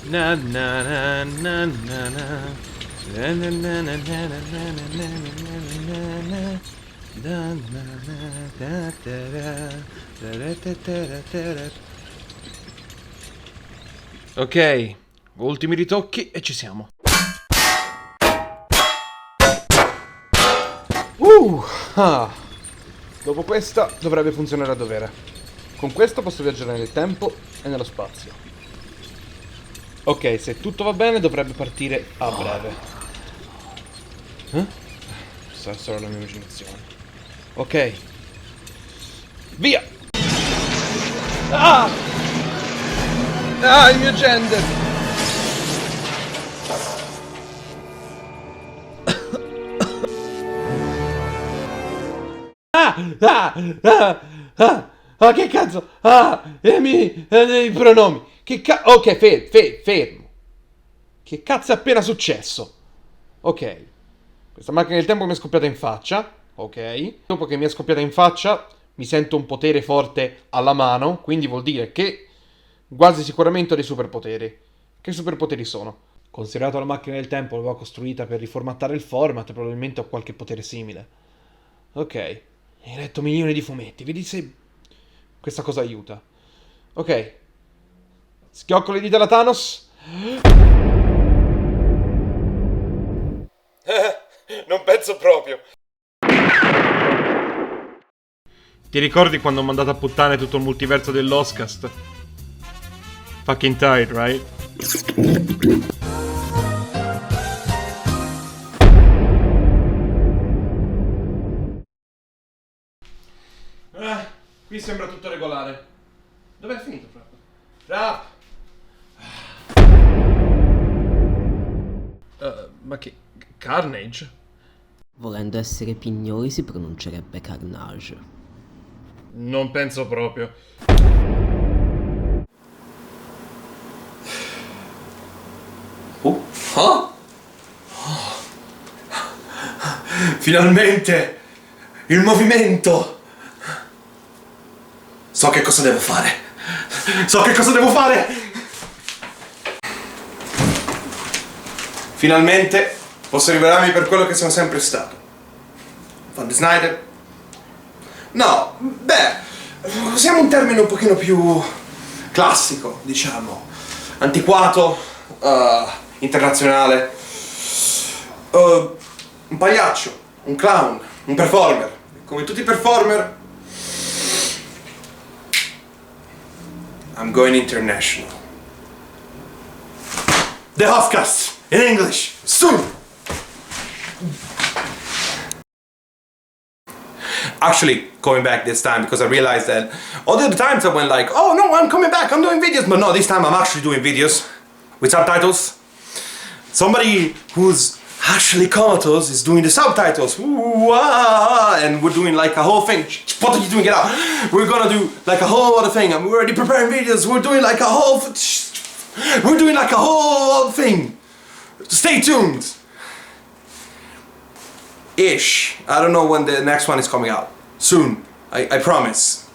Na na na na na na. Na na na na na na na na na. Da na na da da da. Da da da da da. Ok, ultimi ritocchi e ci siamo. Dopo questa dovrebbe funzionare a dovere. Con questo posso viaggiare nel tempo e nello spazio. Ok, se tutto va bene dovrebbe partire a breve. Sarà solo la mia immaginazione. Ok. Via! Ah! Ah, il mio gender! Che cazzo? I pronomi. Ok, fermo. Che cazzo è appena successo? Ok. Questa macchina del tempo mi è scoppiata in faccia. Ok. Dopo che mi è scoppiata in faccia, mi sento un potere forte alla mano. Quindi vuol dire che quasi sicuramente ho dei superpoteri. Che superpoteri sono? Considerato la macchina del tempo, l'avevo costruita per riformattare il format, probabilmente ho qualche potere simile. Ok. Hai letto milioni di fumetti, vedi se questa cosa aiuta. Ok. Schiocco le dita alla Thanos. Non penso proprio. Ti ricordi quando ho mandato a puttane tutto il multiverso dell'Oscast? Fucking tired, right? Qui sembra tutto regolare. Dov'è finito Frapp? Frapp! Ma che... Carnage? Volendo essere pignoli si pronuncerebbe Carnage. Non penso proprio. Finalmente! Il movimento! So che cosa devo fare! So che cosa devo fare! Finalmente posso rivelarmi per quello che sono sempre stato. Van Snyder? No, beh, usiamo un termine un pochino più classico, diciamo. Antiquato, internazionale. Un pagliaccio, un clown, un performer. Come tutti i performer, I'm going international. The Hofcast in English soon. Actually, coming back this time because I realized that all the other times I went like, oh no, I'm coming back, I'm doing videos, but no, this time I'm actually doing videos with subtitles. Somebody who's actually comatose is doing the subtitles. Ooh, and we're doing like a whole thing. What are you doing? Get out. We're gonna do like a whole other thing. I'm already preparing videos. We're doing like a whole... We're doing like a whole thing. Stay tuned. Ish. I don't know when the next one is coming out. Soon. I promise.